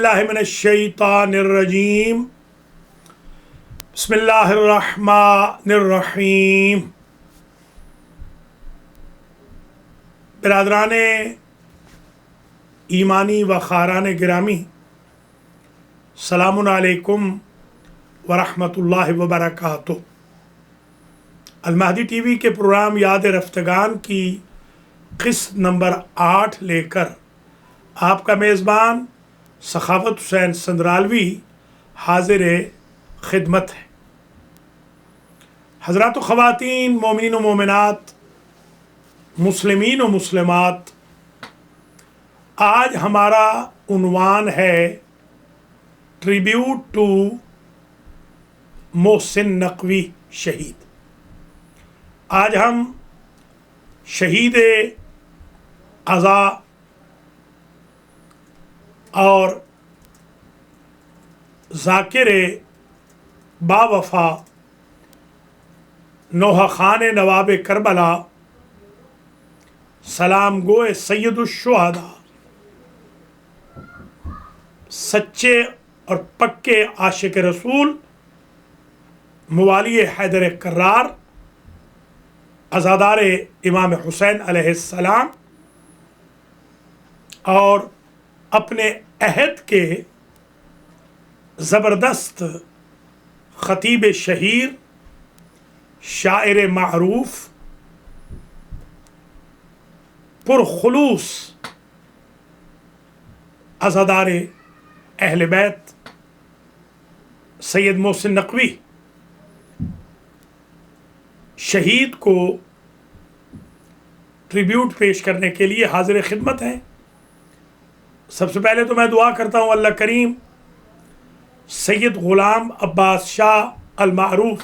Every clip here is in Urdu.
اللہ من الشیطان الرجیم بسم اللہ الرحمن الرحیم۔ برادران ایمانی و خاران گرامی، سلام علیکم ورحمۃ اللہ وبرکاتہ۔ المہدی ٹی وی کے پروگرام یاد رفتگان کی قسط نمبر 8 لے کر آپ کا میزبان سخاوت حسین سندرالوی حاضر خدمت ہے۔ حضرات و خواتین، مومنین و مومنات، مسلمین و مسلمات، آج ہمارا عنوان ہے ٹریبیوٹ ٹو محسن نقوی شہید۔ آج ہم شہید عزا اور ذاکر با وفا نوحہ خان نواب کربلا سلام گوئے سید الشہداء، سچے اور پکے عاشق رسول، موالی حیدر کرار، عزادار امام حسین علیہ السلام اور اپنے عہد کے زبردست خطیب شہیر، شاعر معروف، پرخلوص عزادار اہل بیت سید محسن نقوی شہید کو ٹریبیوٹ پیش کرنے کے لیے حاضر خدمت ہیں۔ سب سے پہلے تو میں دعا کرتا ہوں اللہ کریم سید غلام عباس شاہ المعروف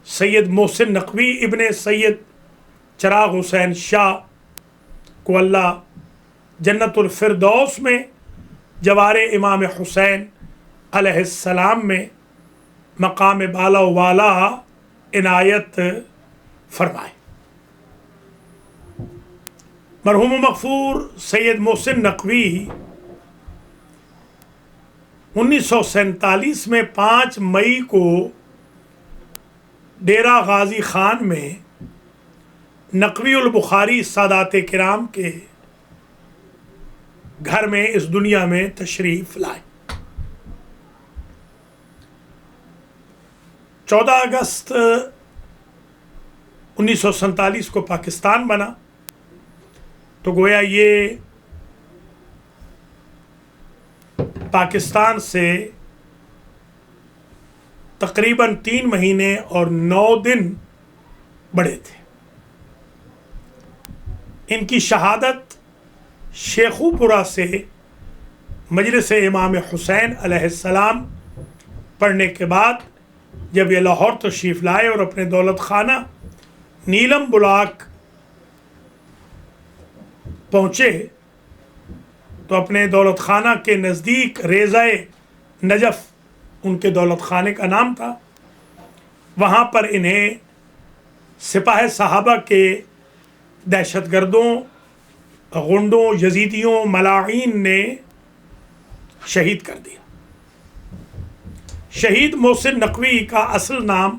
سید محسن نقوی ابن سید چراغ حسین شاہ کو اللہ جنت الفردوس میں جوار امام حسین علیہ السلام میں مقام بالا و والا عنایت فرمائے۔ مرحوم و مغفور سید محسن نقوی 1947 میں 5 مئی کو ڈیرہ غازی خان میں نقوی البخاری سادات کرام کے گھر میں اس دنیا میں تشریف لائے۔ 14 اگست 1947 کو پاکستان بنا، تو گویا یہ پاکستان سے تقریباً 3 مہینے اور 9 دن بڑے تھے۔ ان کی شہادت شیخو پورہ سے مجلس امام حسین علیہ السلام پڑھنے کے بعد جب یہ لاہور تشریف لائے اور اپنے دولت خانہ نیلم بلاک پہنچے تو اپنے دولت خانہ کے نزدیک ریضہ نجف ان کے دولت خانے کا نام تھا، وہاں پر انہیں سپاہ صحابہ کے دہشت گردوں، غنڈوں، یزیدیوں، ملاعین نے شہید کر دیا۔ شہید محسن نقوی کا اصل نام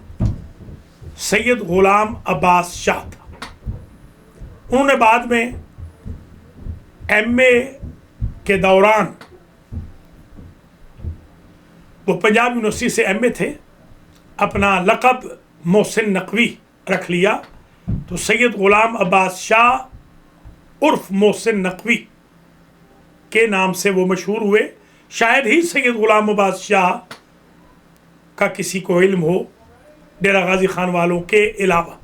سید غلام عباس شاہ تھا۔ انہوں نے بعد میں ایم اے کے دوران، وہ پنجاب یونیورسٹی سے ایم اے تھے، اپنا لقب محسن نقوی رکھ لیا، تو سید غلام عباس شاہ عرف محسن نقوی کے نام سے وہ مشہور ہوئے۔ شاید ہی سید غلام عباس شاہ کا کسی کو علم ہو ڈیرہ غازی خان والوں کے علاوہ۔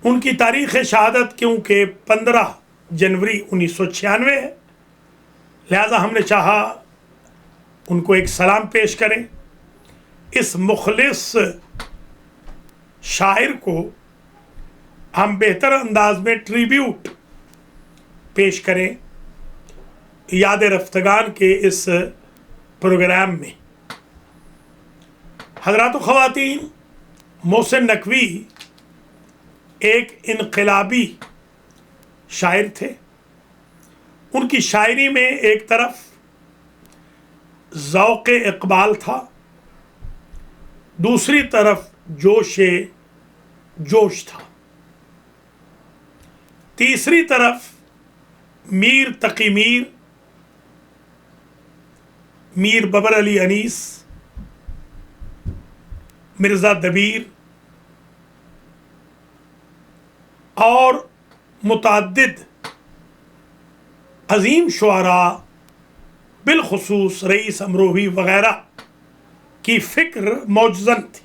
ان کی تاریخ شہادت کیونکہ 15 جنوری 1996 ہے، لہذا ہم نے چاہا ان کو ایک سلام پیش کریں۔ اس مخلص شاعر کو ہم بہتر انداز میں ٹریبیوٹ پیش کریں یاد رفتگان کے اس پروگرام میں۔ حضرات و خواتین، محسن نقوی ایک انقلابی شاعر تھے۔ ان کی شاعری میں ایک طرف ذوق اقبال تھا، دوسری طرف جوش تھا، تیسری طرف میر تقی میر ببر علی انیس، مرزا دبیر اور متعدد عظیم شعراء بالخصوص رئیس امروہی وغیرہ کی فکر موجزن تھی۔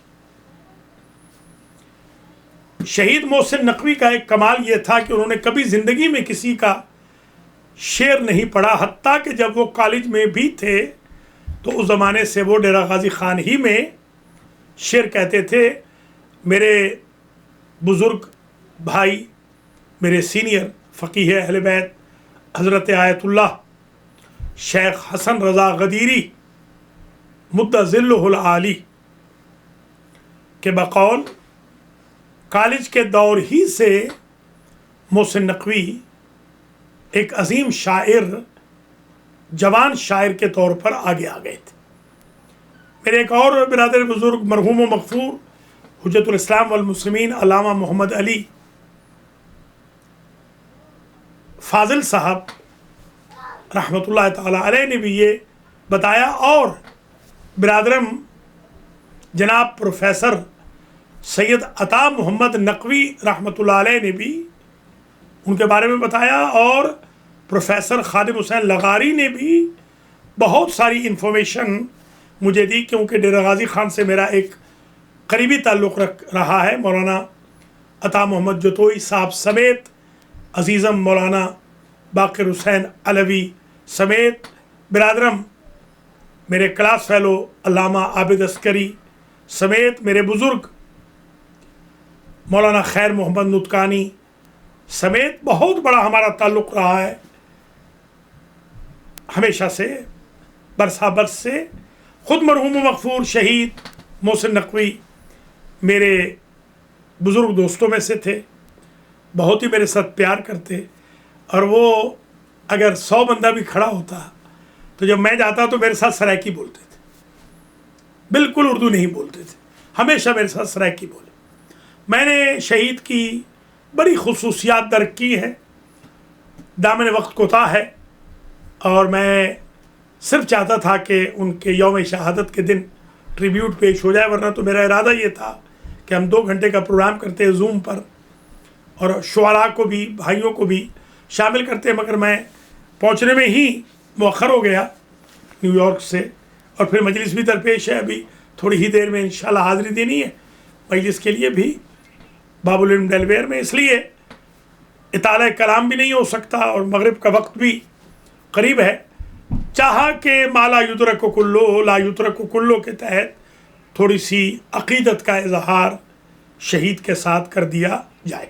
شہید محسن نقوی کا ایک کمال یہ تھا کہ انہوں نے کبھی زندگی میں کسی کا شعر نہیں پڑھا، حتیٰ کہ جب وہ کالج میں بھی تھے تو اس زمانے سے وہ ڈیرہ غازی خان ہی میں شعر کہتے تھے۔ میرے بزرگ بھائی، میرے سینئر فقیہ اہل بیت حضرت آیت اللہ شیخ حسن رضا غدیری مد ظلہ العالی کے بقول کالج کے دور ہی سے محسن نقوی ایک عظیم شاعر، جوان شاعر کے طور پر آگے آ گئے تھے۔ میرے ایک اور برادر بزرگ مرحوم و مغفور حجت الاسلام والمسلمین علامہ محمد علی فاضل صاحب رحمۃ اللہ تعالی علیہ نے بھی یہ بتایا، اور برادرم جناب پروفیسر سید عطا محمد نقوی رحمۃ اللہ علیہ نے بھی ان کے بارے میں بتایا، اور پروفیسر خادم حسین لغاری نے بھی بہت ساری انفارمیشن مجھے دی، کیونکہ ڈیرہ غازی خان سے میرا ایک قریبی تعلق رہا ہے۔ مولانا عطا محمد جتوئی صاحب سمیت عزیزم مولانا باقر حسین علوی سمیت برادرم میرے کلاس فیلو علامہ عابد عسکری سمیت میرے بزرگ مولانا خیر محمد نطقانی سمیت بہت بڑا ہمارا تعلق رہا ہے ہمیشہ سے، برسا برس سے۔ خود مرحوم و مغفور شہید محسن نقوی میرے بزرگ دوستوں میں سے تھے، بہت ہی میرے ساتھ پیار کرتے، اور وہ اگر 100 بندہ بھی کھڑا ہوتا تو جب میں جاتا تو میرے ساتھ سرائکی بولتے تھے، بالکل اردو نہیں بولتے تھے، ہمیشہ میرے ساتھ سرائکی بولے۔ میں نے شہید کی بڑی خصوصیات درک کی ہیں، دامن وقت کوتاہ ہے، اور میں صرف چاہتا تھا کہ ان کے یوم شہادت کے دن ٹریبیوٹ پیش ہو جائے، ورنہ تو میرا ارادہ یہ تھا کہ ہم 2 گھنٹے کا پروگرام کرتے زوم پر، اور شعراء کو بھی، بھائیوں کو بھی شامل کرتے، مگر میں پہنچنے میں ہی مؤخر ہو گیا نیو یارک سے، اور پھر مجلس بھی درپیش ہے، ابھی تھوڑی ہی دیر میں انشاءاللہ حاضری دینی ہے مجلس کے لیے بھی باب العلم ڈیلویئر میں، اس لیے اطالہ کلام بھی نہیں ہو سکتا، اور مغرب کا وقت بھی قریب ہے۔ چاہا کہ مالا یدرک کلو لا یترک کلو کے تحت تھوڑی سی عقیدت کا اظہار شہید کے ساتھ کر دیا جائے۔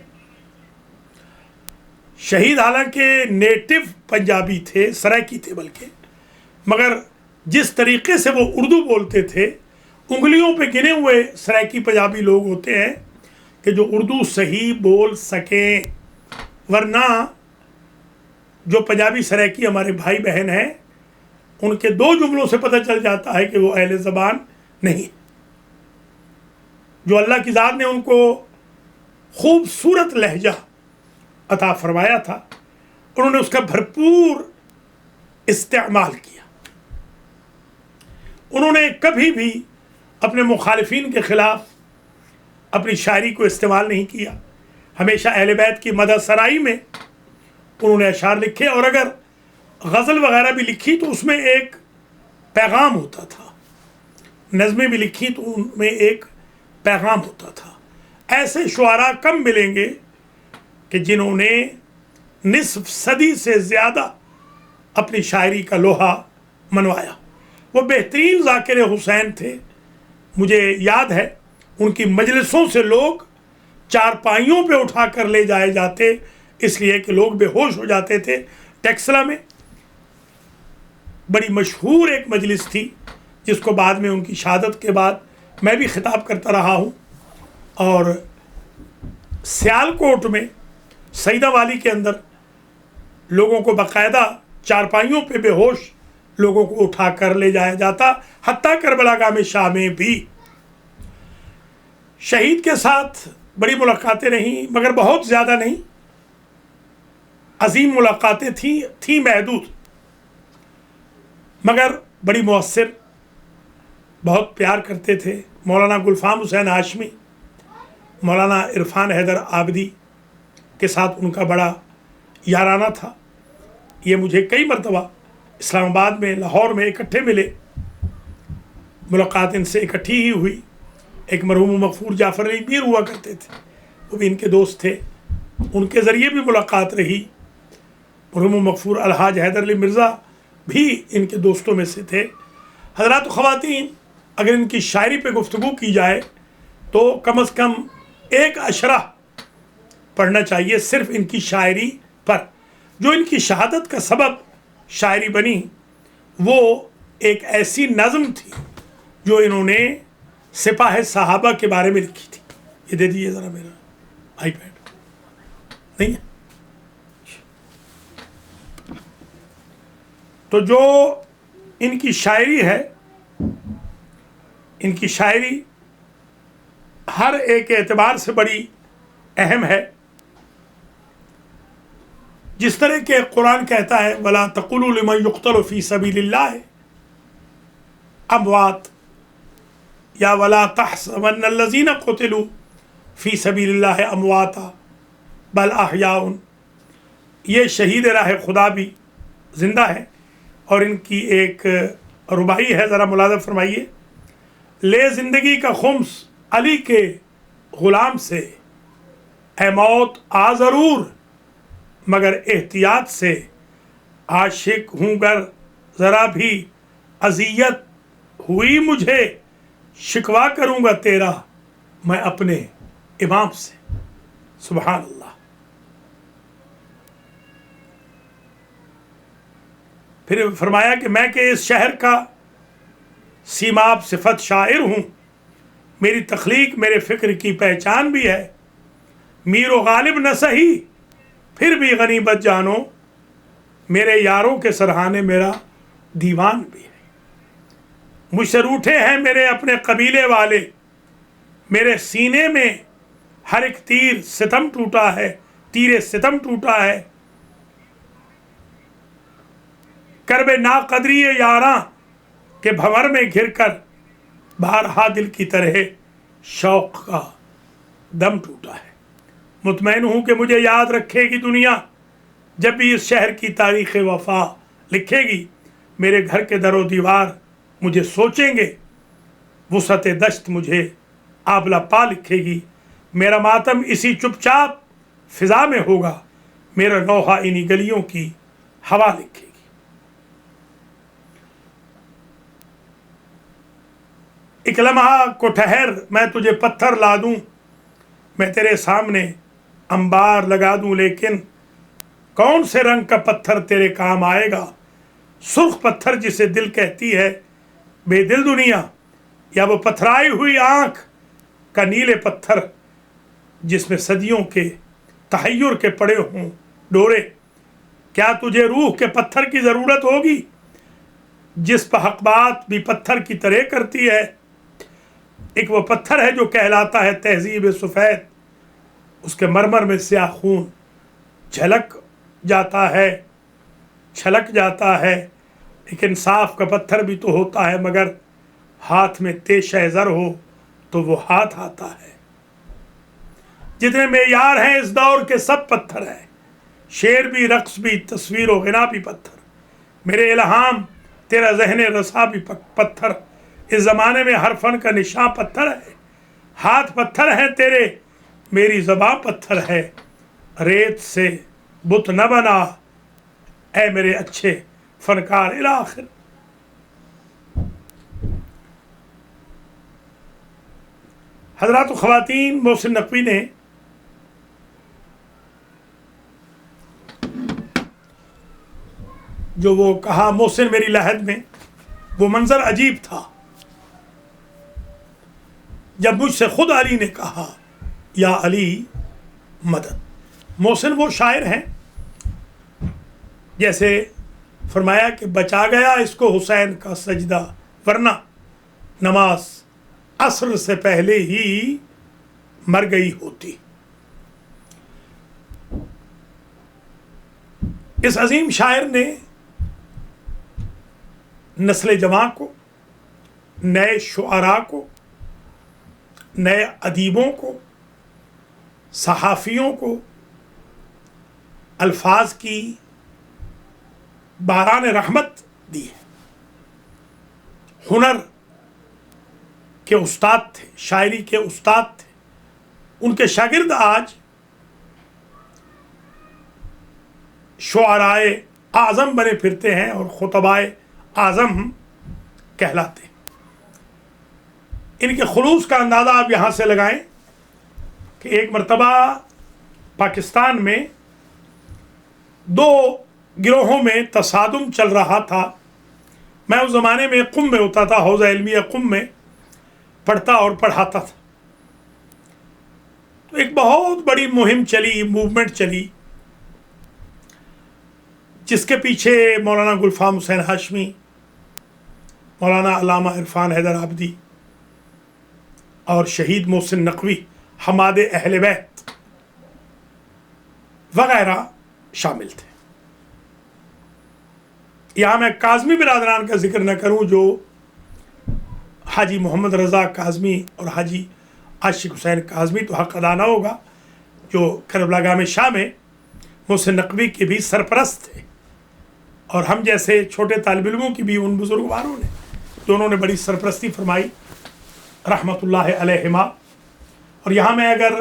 شہید حالانکہ نیٹو پنجابی تھے، سرائکی تھے بلکہ، مگر جس طریقے سے وہ اردو بولتے تھے، انگلیوں پہ گنے ہوئے سرائکی پنجابی لوگ ہوتے ہیں کہ جو اردو صحیح بول سکیں، ورنہ جو پنجابی سرائکی ہمارے بھائی بہن ہیں ان کے 2 جملوں سے پتہ چل جاتا ہے کہ وہ اہل زبان نہیں۔ جو اللہ کی ذات نے ان کو خوبصورت لہجہ عطا فرمایا تھا، انہوں نے اس کا بھرپور استعمال کیا۔ انہوں نے کبھی بھی اپنے مخالفین کے خلاف اپنی شاعری کو استعمال نہیں کیا، ہمیشہ اہل بیت کی مدح سرائی میں انہوں نے اشعار لکھے، اور اگر غزل وغیرہ بھی لکھی تو اس میں ایک پیغام ہوتا تھا، نظمیں بھی لکھی تو ان میں ایک پیغام ہوتا تھا۔ ایسے شعراء کم ملیں گے کہ جنہوں نے نصف صدی سے زیادہ اپنی شاعری کا لوہا منوایا۔ وہ بہترین ذاکر حسین تھے، مجھے یاد ہے ان کی مجلسوں سے لوگ چارپائیوں پہ اٹھا کر لے جائے جاتے، اس لیے کہ لوگ بے ہوش ہو جاتے تھے۔ ٹیکسلا میں بڑی مشہور ایک مجلس تھی جس کو بعد میں ان کی شہادت کے بعد میں بھی خطاب کرتا رہا ہوں، اور سیال کوٹ میں سیدہ والی کے اندر لوگوں کو باقاعدہ چارپائیوں پہ بے ہوش لوگوں کو اٹھا کر لے جایا جاتا، حتیٰ کربلا گاہ شاہ میں بھی۔ شہید کے ساتھ بڑی ملاقاتیں رہیں، مگر بہت زیادہ نہیں، عظیم ملاقاتیں تھیں محدود، مگر بڑی مؤثر، بہت پیار کرتے تھے۔ مولانا گلفام حسین ہاشمی، مولانا عرفان حیدر عابدی کے ساتھ ان کا بڑا یارانہ تھا۔ یہ مجھے کئی مرتبہ اسلام آباد میں، لاہور میں اکٹھے ملے، ملاقات ان سے اکٹھی ہی ہوئی۔ ایک مرحوم مغفور جعفر علی میر ہوا کرتے تھے، وہ بھی ان کے دوست تھے، ان کے ذریعے بھی ملاقات رہی۔ مرحوم مغفور الحاج حیدر علی مرزا بھی ان کے دوستوں میں سے تھے۔ حضرات و خواتین، اگر ان کی شاعری پہ گفتگو کی جائے تو کم از کم ایک اشرہ پڑھنا چاہیے صرف ان کی شاعری پر۔ جو ان کی شہادت کا سبب شاعری بنی، وہ ایک ایسی نظم تھی جو انہوں نے سپاہ صحابہ کے بارے میں لکھی تھی۔ یہ دے دیجیے ذرا میرا آئی پیڈ، نہیں ہے؟ تو جو ان کی شاعری ہے، ان کی شاعری ہر ایک اعتبار سے بڑی اہم ہے۔ جس طرح کہ قرآن کہتا ہے وَلَا تَقُولُوا لِمَنْ يُقْتَلُ فِي سَبِيلِ اللَّهِ اموات، یا وَلَا تَحْسَبَنَّ الَّذِينَ قُتِلُوا فِي سَبِيلِ اللَّهِ امواتا بل احیاء۔ یہ شہید راہ خدا بھی زندہ ہے، اور ان کی ایک رباعی ہے، ذرا ملاحظہ فرمائیے۔ لے زندگی کا خمس علی کے غلام سے، اے موت آ ضرور مگر احتیاط سے، عاشق ہوں گر ذرا بھی اذیت ہوئی مجھے، شکوا کروں گا تیرا میں اپنے امام سے۔ سبحان اللہ۔ پھر فرمایا کہ میں کہ اس شہر کا سیماب صفت شاعر ہوں، میری تخلیق میرے فکر کی پہچان بھی ہے، میر و غالب نہ سہی پھر بھی غنیمت جانو، میرے یاروں کے سرہانے میرا دیوان بھی ہے۔ مجھ سے روٹھے ہیں میرے اپنے قبیلے والے، میرے سینے میں ہر ایک تیر ستم ٹوٹا ہے، تیر ستم ٹوٹا ہے، کرب ناقدری یاراں کے بھنور میں گھر کر بارہا دل کی طرح شوق کا دم ٹوٹا ہے۔ مطمئن ہوں کہ مجھے یاد رکھے گی دنیا، جب بھی اس شہر کی تاریخ وفا لکھے گی، میرے گھر کے در و دیوار مجھے سوچیں گے، وسعت دشت مجھے آبلا پا لکھے گی، میرا ماتم اسی چپ چاپ فضا میں ہوگا، میرا نوحہ انہی گلیوں کی ہوا لکھے گی۔ ایک لمحہ کو ٹھہر میں تجھے پتھر لا دوں، میں تیرے سامنے انبار لگا دوں، لیکن کون سے رنگ کا پتھر تیرے کام آئے گا؟ سرخ پتھر جسے دل کہتی ہے بے دل دنیا، یا وہ پتھرائی ہوئی آنکھ کا نیلے پتھر جس میں صدیوں کے تحیر کے پڑے ہوں ڈورے؟ کیا تجھے روح کے پتھر کی ضرورت ہوگی جس پہ حق بات بھی پتھر کی طرح کرتی ہے؟ ایک وہ پتھر ہے جو کہلاتا ہے تہذیب سفید، اس کے مرمر میں سیاہ خون جھلک جاتا ہے، چھلک جاتا ہے۔ ایک انصاف کا پتھر بھی تو ہوتا ہے، مگر ہاتھ میں تیشہ زر ہو تو وہ ہاتھ آتا ہے۔ جتنے معیار ہیں اس دور کے سب پتھر ہیں، شعر بھی، رقص بھی، تصویر و غنا بھی پتھر، میرے الہام تیرا ذہن رسا بھی پتھر، اس زمانے میں ہر فن کا نشاں پتھر ہے، ہاتھ پتھر ہیں تیرے، میری زباں پتھر ہے، ریت سے بت نہ بنا اے میرے اچھے فنکار الاخر۔ حضرات و خواتین، محسن نقوی نے جو وہ کہا محسن میری لحد میں، وہ منظر عجیب تھا جب مجھ سے خود علی نے کہا یا علی مدد۔ محسن وہ شاعر ہیں جیسے فرمایا کہ بچا گیا اس کو حسین کا سجدہ، ورنہ نماز عصر سے پہلے ہی مر گئی ہوتی۔ اس عظیم شاعر نے نسل جوان کو، نئے شعراء کو، نئے ادیبوں کو، صحافیوں کو الفاظ کی باران رحمت دی ہے۔ ہنر کے استاد تھے، شاعری کے استاد تھے، ان کے شاگرد آج شعرائے اعظم بنے پھرتے ہیں اور خطبائے اعظم کہلاتے ہیں۔ ان کے خلوص کا اندازہ آپ یہاں سے لگائیں کہ ایک مرتبہ پاکستان میں دو گروہوں میں تصادم چل رہا تھا۔ میں اس زمانے میں قم میں ہوتا تھا، حوزہ علمیہ قم میں پڑھتا اور پڑھاتا تھا۔ تو ایک بہت بڑی مہم چلی، موومنٹ چلی، جس کے پیچھے مولانا گلفام حسین ہاشمی، مولانا علامہ عرفان حیدر عابدی اور شہید محسن نقوی، حماد اہل بیت وغیرہ شامل تھے۔ یہاں میں کاظمی برادران کا ذکر نہ کروں جو حاجی محمد رضا کاظمی اور حاجی عاشق حسین کاظمی تو حق ادا نہ ہوگا، جو کربلا گام شاہ میں محسن نقوی کے بھی سرپرست تھے، اور ہم جیسے چھوٹے طالب علموں کی بھی ان بزرگواروں نے جو انہوں نے بڑی سرپرستی فرمائی رحمۃ اللہ علیہما۔ اور یہاں میں اگر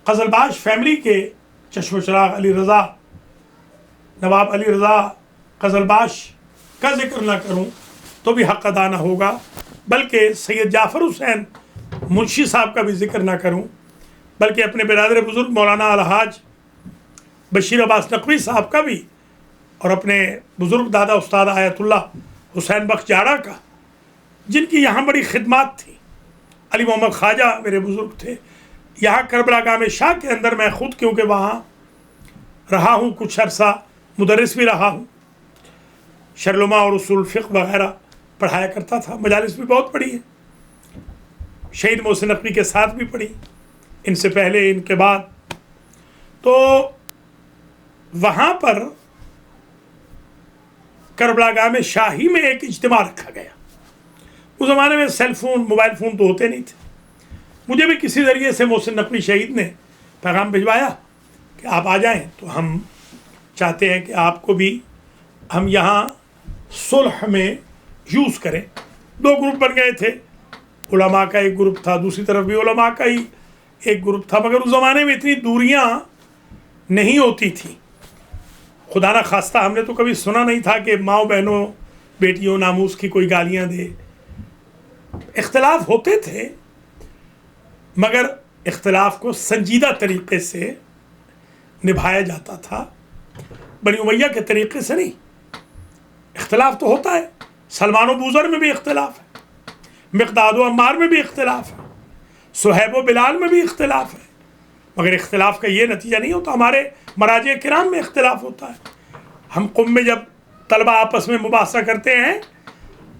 قزلباش فیملی کے چشم و چراغ علی رضا، نواب علی رضا قزلباش کا ذکر نہ کروں تو بھی حق ادا نہ ہوگا، بلکہ سید جعفر حسین منشی صاحب کا بھی ذکر نہ کروں، بلکہ اپنے برادر بزرگ مولانا الحاج بشیر عباس نقوی صاحب کا بھی، اور اپنے بزرگ دادا استاد آیت اللہ حسین بخش جاڑا کا، جن کی یہاں بڑی خدمات تھی۔ علی محمد خواجہ میرے بزرگ تھے۔ یہاں کربلا گام شاہ کے اندر میں خود کیونکہ وہاں رہا ہوں، کچھ عرصہ مدرس بھی رہا ہوں، شرلما اور اصول فقہ وغیرہ پڑھایا کرتا تھا، مجالس بھی بہت پڑھی ہیں، شہید محسن نقوی کے ساتھ بھی پڑھی، ان سے پہلے ان کے بعد۔ تو وہاں پر کربلا گام شاہی میں ایک اجتماع رکھا گیا۔ اس زمانے میں سیل فون، موبائل فون تو ہوتے نہیں تھے۔ مجھے بھی کسی ذریعے سے محسن نقوی شہید نے پیغام بھجوایا کہ آپ آ جائیں، تو ہم چاہتے ہیں کہ آپ کو بھی ہم یہاں صلح میں یوز کریں۔ دو گروپ بن گئے تھے، علماء کا ایک گروپ تھا، دوسری طرف بھی علماء کا ہی ایک گروپ تھا، مگر اس زمانے میں اتنی دوریاں نہیں ہوتی تھیں۔ خدا نہ خواستہ ہم نے تو کبھی سنا نہیں تھا کہ ماؤں بہنوں بیٹیوں ناموس کی کوئی گالیاں دے۔ اختلاف ہوتے تھے، مگر اختلاف کو سنجیدہ طریقے سے نبھایا جاتا تھا، بنی امیہ کے طریقے سے نہیں۔ اختلاف تو ہوتا ہے، سلمان و بوذر میں بھی اختلاف ہے، مقداد و عمار میں بھی اختلاف ہے، صہیب و بلال میں بھی اختلاف ہے، مگر اختلاف کا یہ نتیجہ نہیں ہوتا۔ ہمارے مراجع کرام میں اختلاف ہوتا ہے۔ ہم قم میں جب طلبہ آپس میں مباحثہ کرتے ہیں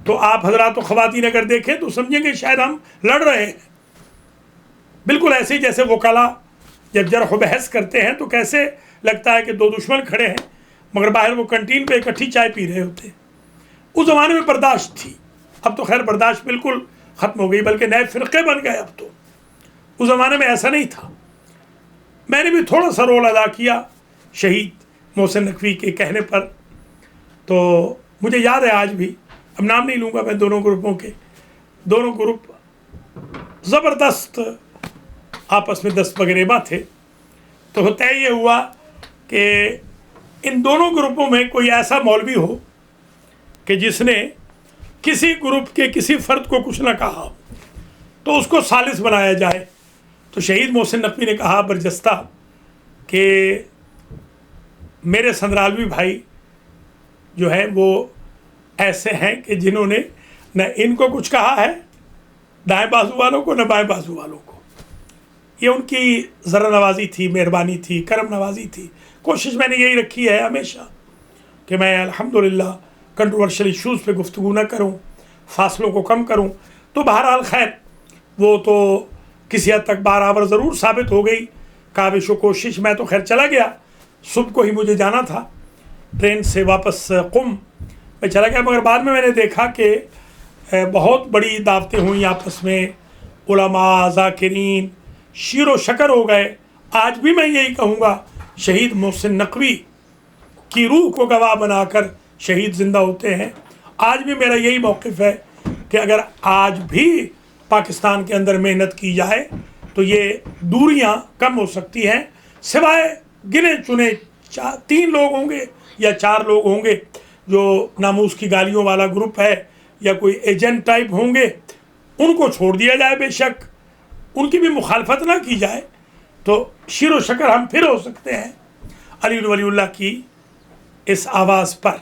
تو آپ حضرات و خواتین اگر دیکھیں تو سمجھیں گے شاید ہم لڑ رہے ہیں، بالکل ایسے ہی جیسے وکلاء جب جرح و بحث کرتے ہیں تو کیسے لگتا ہے کہ دو دشمن کھڑے ہیں، مگر باہر وہ کنٹین پہ اکٹھی چائے پی رہے ہوتے ہیں۔ اس زمانے میں برداشت تھی، اب تو خیر برداشت بالکل ختم ہو گئی، بلکہ نئے فرقے بن گئے اب تو۔ اس زمانے میں ایسا نہیں تھا۔ میں نے بھی تھوڑا سا رول ادا کیا شہید محسن نقوی کے کہنے پر، تو مجھے یاد ہے آج بھی، اب نام نہیں لوں گا میں دونوں گروپوں کے، دونوں گروپ زبردست آپس میں دست بگریباں تھے۔ تو طے یہ ہوا کہ ان دونوں گروپوں میں کوئی ایسا مولوی ہو کہ جس نے کسی گروپ کے کسی فرد کو کچھ نہ کہا تو اس کو ثالث بنایا جائے۔ تو شہید محسن نقوی نے کہا برجستہ کہ میرے سندرالوی بھائی جو ہے وہ ایسے ہیں کہ جنہوں نے نہ ان کو کچھ کہا ہے دائیں بازو والوں کو، نہ بائیں بازو والوں کو۔ یہ ان کی ذرا نوازی تھی، مہربانی تھی، کرم نوازی تھی۔ کوشش میں نے یہی رکھی ہے ہمیشہ کہ میں الحمدللہ کنٹروورشل ایشوز پہ گفتگو نہ کروں، فاصلوں کو کم کروں. تو بہرحال خیر وہ تو کسی حد تک برابر ضرور ثابت ہو گئی کاوش و کوشش. میں تو خیر چلا گیا، صبح کو ہی مجھے جانا تھا ٹرین سے واپس قم میں چلا گیا، مگر بعد میں نے دیکھا کہ بہت بڑی دعوتیں ہوئیں آپس میں، علماء، ذاکرین شیر و شکر ہو گئے. آج بھی میں یہی کہوں گا شہید محسن نقوی کی روح کو گواہ بنا کر شہید زندہ ہوتے ہیں. آج بھی میرا یہی موقف ہے کہ اگر آج بھی پاکستان کے اندر محنت کی جائے تو یہ دوریاں کم ہو سکتی ہیں، سوائے گنے چنے 3 لوگ ہوں گے یا 4 لوگ ہوں گے جو ناموس کی گالیوں والا گروپ ہے یا کوئی ایجنٹ ٹائپ ہوں گے، ان کو چھوڑ دیا جائے، بے شک ان کی بھی مخالفت نہ کی جائے تو شیر و شکر ہم پھر ہو سکتے ہیں علی ولی اللہ کی اس آواز پر.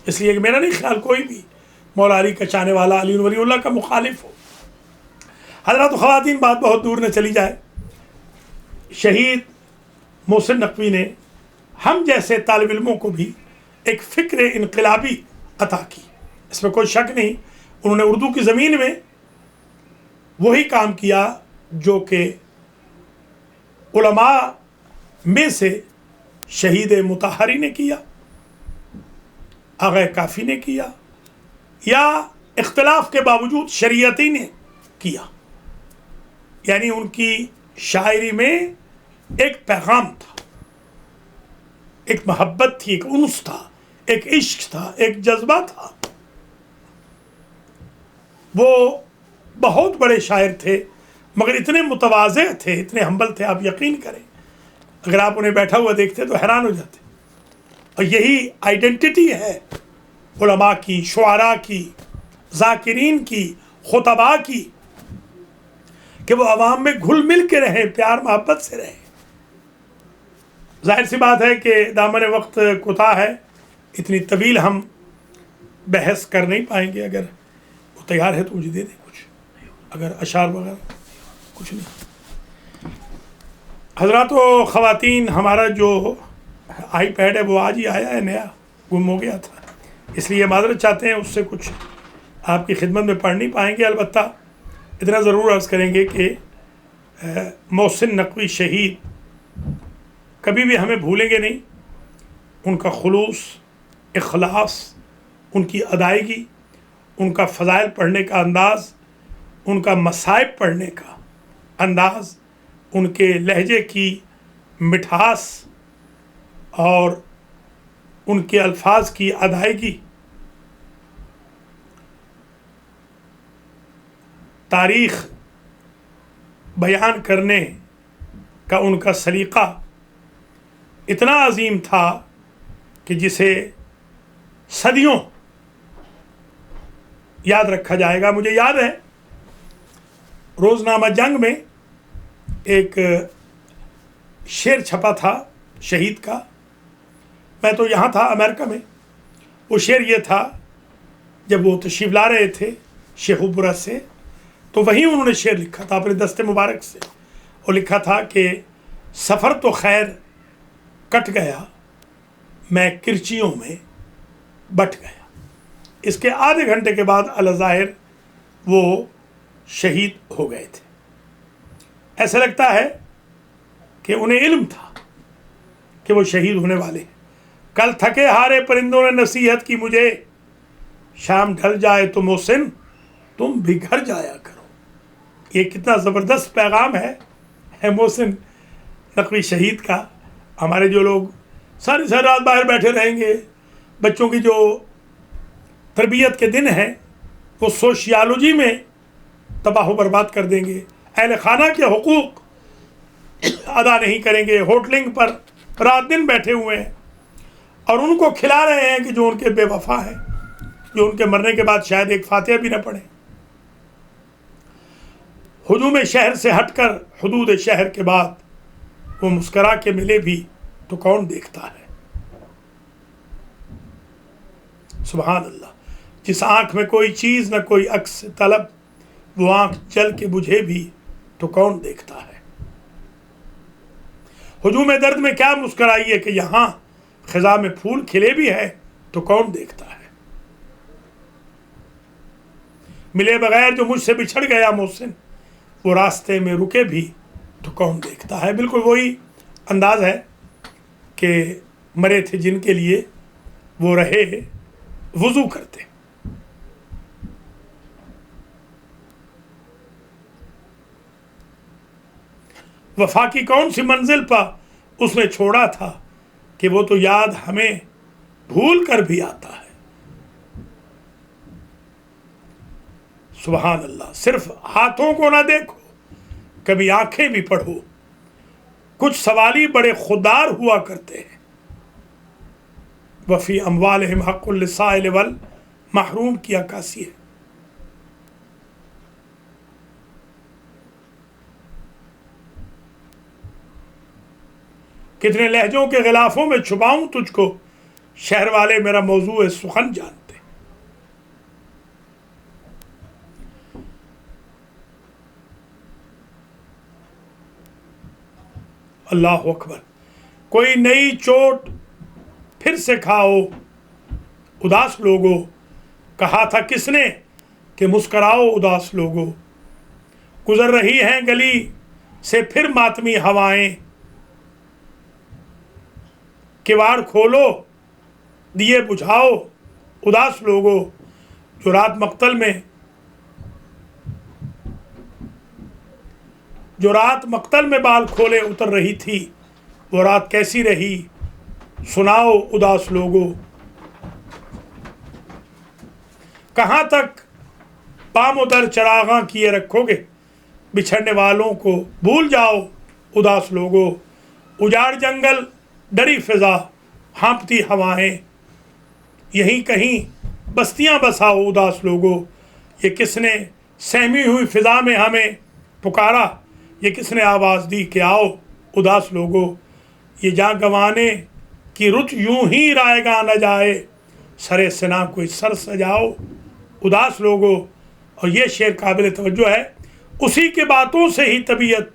اس لیے کہ میرا نہیں خیال کوئی بھی مولا علی کا چاہنے والا علی ولی اللہ کا مخالف ہو. حضرات و خواتین، بات بہت دور نہ چلی جائے، شہید محسن نقوی نے ہم جیسے طالب علموں کو بھی ایک فکر انقلابی عطا کی، اس میں کوئی شک نہیں. انہوں نے اردو کی زمین میں وہی کام کیا جو کہ علماء میں سے شہید مطہری نے کیا، آغا کافی نے کیا، یا اختلاف کے باوجود شریعتی نے کیا. یعنی ان کی شاعری میں ایک پیغام تھا، ایک محبت تھی، ایک انس تھا، ایک عشق تھا، ایک جذبہ تھا. وہ بہت بڑے شاعر تھے مگر اتنے متواضع تھے، اتنے ہمبل تھے، آپ یقین کریں اگر آپ انہیں بیٹھا ہوا دیکھتے تو حیران ہو جاتے. اور یہی آئیڈینٹی ہے علماء کی، شعراء کی، ذاکرین کی، خطباء کی، کہ وہ عوام میں گھل مل کے رہیں، پیار محبت سے رہیں. ظاہر سی بات ہے کہ دامن وقت کوتاہ ہے، اتنی طویل ہم بحث کر نہیں پائیں گے. اگر وہ تیار ہے تو مجھے دے دیں کچھ، اگر اشعار وغیرہ کچھ نہیں. حضرات و خواتین، ہمارا جو آئی پیڈ ہے وہ آج ہی آیا ہے، نیا گم ہو گیا تھا، اس لیے معذرت چاہتے ہیں، اس سے کچھ آپ کی خدمت میں پڑھ نہیں پائیں گے. البتہ اتنا ضرور عرض کریں گے کہ محسن نقوی شہید کبھی بھی ہمیں بھولیں گے نہیں. ان کا خلوص، اخلاص، ان کی ادائیگی، ان کا فضائل پڑھنے کا انداز، ان کا مصائب پڑھنے کا انداز، ان کے لہجے کی مٹھاس اور ان کے الفاظ کی ادائیگی، تاریخ بیان کرنے کا ان کا سلیقہ اتنا عظیم تھا کہ جسے صدیوں یاد رکھا جائے گا. مجھے یاد ہے روزنامہ جنگ میں ایک شعر چھپا تھا شہید کا، میں تو یہاں تھا امریکہ میں. وہ شعر یہ تھا، جب وہ تشریف لا رہے تھے شیخ پورہ سے تو وہیں انہوں نے شعر لکھا تھا اپنے دست مبارک سے. وہ لکھا تھا کہ سفر تو خیر کٹ گیا، میں کرچیوں میں بٹ گیا. اس کے آدھے گھنٹے کے بعد الظاہر وہ شہید ہو گئے تھے. ایسا لگتا ہے کہ انہیں علم تھا کہ وہ شہید ہونے والے ہیں. کل تھکے ہارے پرندوں نے نصیحت کی مجھے، شام ڈھل جائے تو محسن تم بھی گھر جایا کرو. یہ کتنا زبردست پیغام ہے محسن نقوی شہید کا. ہمارے جو لوگ ساری رات باہر بیٹھے رہیں گے، بچوں کی جو تربیت کے دن ہیں وہ سوشیالوجی میں تباہ و برباد کر دیں گے، اہل خانہ کے حقوق ادا نہیں کریں گے، ہوٹلنگ پر رات دن بیٹھے ہوئے ہیں اور ان کو کھلا رہے ہیں کہ جو ان کے بے وفا ہیں، جو ان کے مرنے کے بعد شاید ایک فاتحہ بھی نہ پڑھیں. ہجوم شہر سے ہٹ کر حدود شہر کے بعد وہ مسکرا کے ملے بھی تو کون دیکھتا ہے. سبحان اللہ. جس آنکھ میں کوئی چیز نہ کوئی عکس طلب، وہ آنکھ جل کے بجھے بھی تو کون دیکھتا ہے. ہجوم درد میں کیا مسکرائی ہے کہ یہاں خزاں میں پھول کھلے بھی ہے تو کون دیکھتا ہے؟ ملے بغیر جو مجھ سے بچھڑ گیا محسن، وہ راستے میں رکے بھی تو کون دیکھتا ہے۔ بالکل وہی انداز ہے کہ مرے تھے جن کے لیے وہ رہے وضو کرتے۔ وفا کی کون سی منزل پر اس نے چھوڑا تھا کہ وہ تو یاد ہمیں بھول کر بھی آتا ہے۔ سبحان اللہ۔ صرف ہاتھوں کو نہ دیکھو، کبھی آنکھیں بھی پڑھو۔ کچھ سوالی بڑے خوددار ہوا کرتے ہیں۔ وفی اموالہم حق للسائل والمحروم کی عکاسی ہے۔ کتنے لہجوں کے غلافوں میں چھپاؤں تجھ کو، شہر والے میرا موضوع سخن جانتے۔ اللہ اکبر۔ کوئی نئی چوٹ پھر سے کھاؤ اداس لوگو، کہا تھا کس نے کہ مسکراؤ اداس لوگو۔ گزر رہی ہیں گلی سے پھر ماتمی ہوائیں، کواڑ کھولو دیے بجھاؤ اداس لوگو۔ جو رات مقتل میں بال کھولے اتر رہی تھی، وہ رات کیسی رہی سناؤ اداس لوگو۔ کہاں تک پام و در چراغاں کیے رکھو گے، بچھڑنے والوں کو بھول جاؤ اداس لوگو۔ اجاڑ جنگل ڈری فضا ہانپتی ہوائیں، یہیں کہیں بستیاں بساؤ اداس لوگو۔ یہ کس نے سہمی ہوئی فضا میں ہمیں پکارا، یہ کس نے آواز دی کہ آؤ اداس لوگو۔ یہ جاں گنوانے کی رت یوں ہی رائے گاں نہ جائے، سرے سنا کوئی سر سجاؤ اداس لوگو۔ اور یہ شعر قابل توجہ ہے، اسی کے باتوں سے ہی طبیعت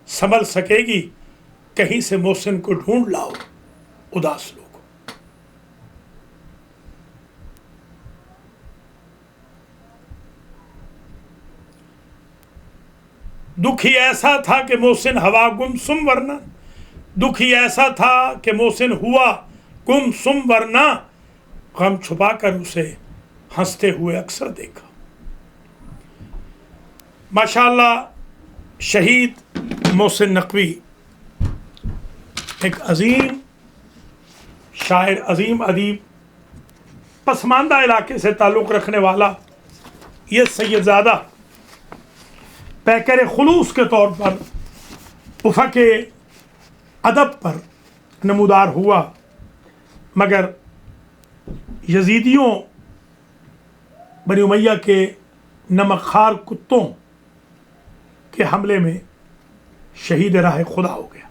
سنبھل سکے گی، کہیں سے محسن کو ڈھونڈ لاؤ اداس لوگو۔ دکھ ہی ایسا تھا کہ محسن ہوا گم سم ورنہ، دکھ ہی ایسا تھا کہ محسن ہوا گم سم ورنہ، غم چھپا کر اسے ہنستے ہوئے اکثر دیکھا۔ ماشاءاللہ شہید محسن نقوی ایک عظیم شاعر، عظیم ادیب، پسماندہ علاقے سے تعلق رکھنے والا یہ سید زادہ پیکر خلوص کے طور پر افق ادب پر نمودار ہوا، مگر یزیدیوں بنی امیہ کے نمک خوار کتوں کے حملے میں شہید راہ خدا ہو گیا۔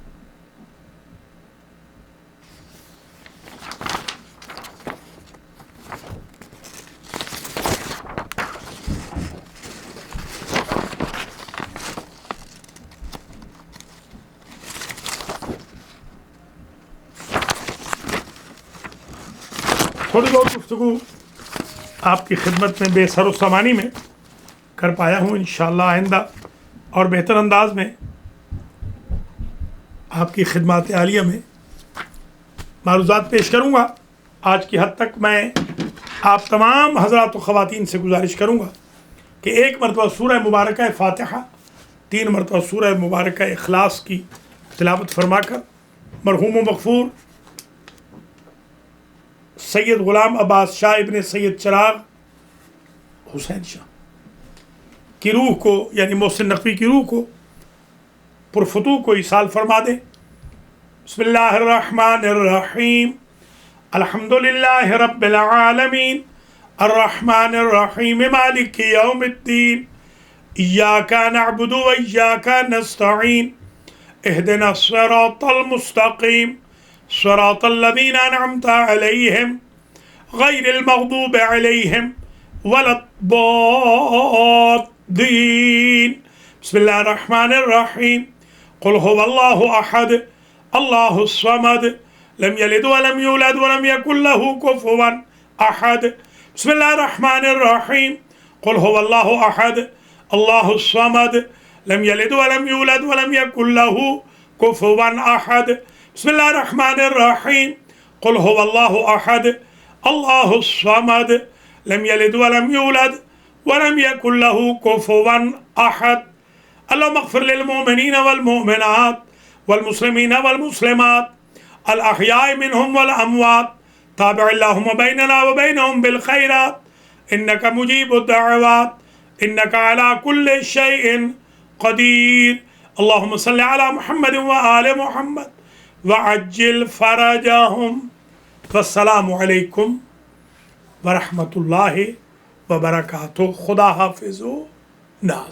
تھوڑی بہت گفتگو آپ کی خدمت میں بے سر و سامانی میں کر پایا ہوں، انشاءاللہ آئندہ اور بہتر انداز میں آپ کی خدمات عالیہ میں معروضات پیش کروں گا۔ آج کی حد تک میں آپ تمام حضرات و خواتین سے گزارش کروں گا کہ ایک مرتبہ سورہ مبارکہ فاتحہ، 3 مرتبہ سورہ مبارکہ اخلاص کی تلاوت فرما کر مرحوم و مغفور سید غلام عباس شاہ ابن سید چراغ حسین شاہ کی روح کو، یعنی محسن نقوی کی روح کو پرفتوح کو ایصال فرما دیں۔ بسم اللہ الرحمن الرحیم، الحمدللہ رب العالمین، الرحمن الرحیم، مالک یوم الدین، ایاک نعبد و ایاک نستعین، اہدنا الصراط المستقیم، صراط الذین انعمت علیہم غیر المغضوب علیہم ولا الضالین۔ بسم اللہ الرحمن الرحیم، قل هو اللہ احد اللہ الصمد لم يلد ولم يولد ولم يكن له كفوا أحد. بسم الله الرحمن الرحيم. قل هو الله أحد الله الصمد لم يلد ولم يولد ولم يكن له كفوا أحد. بسم الله الرحمن الرحيم. قل هو الله أحد الله الصمد لم يلد ولم يولد ولم يكن له كفوا أحد. اللهم اغفر للمؤمنين والمؤمنات والمسلمين والمسلمات الأحياء منهم والأموات. تابع اللهم بيننا وبينهم بالخيرات إنك مجيب الدعوات إنك على كل شيء قدير. اللهم صل على محمد وآل محمد وعجل فرجهم. والسلام علیکم ورحمۃ اللہ وبرکاتہ. خدا حافظ. ناس.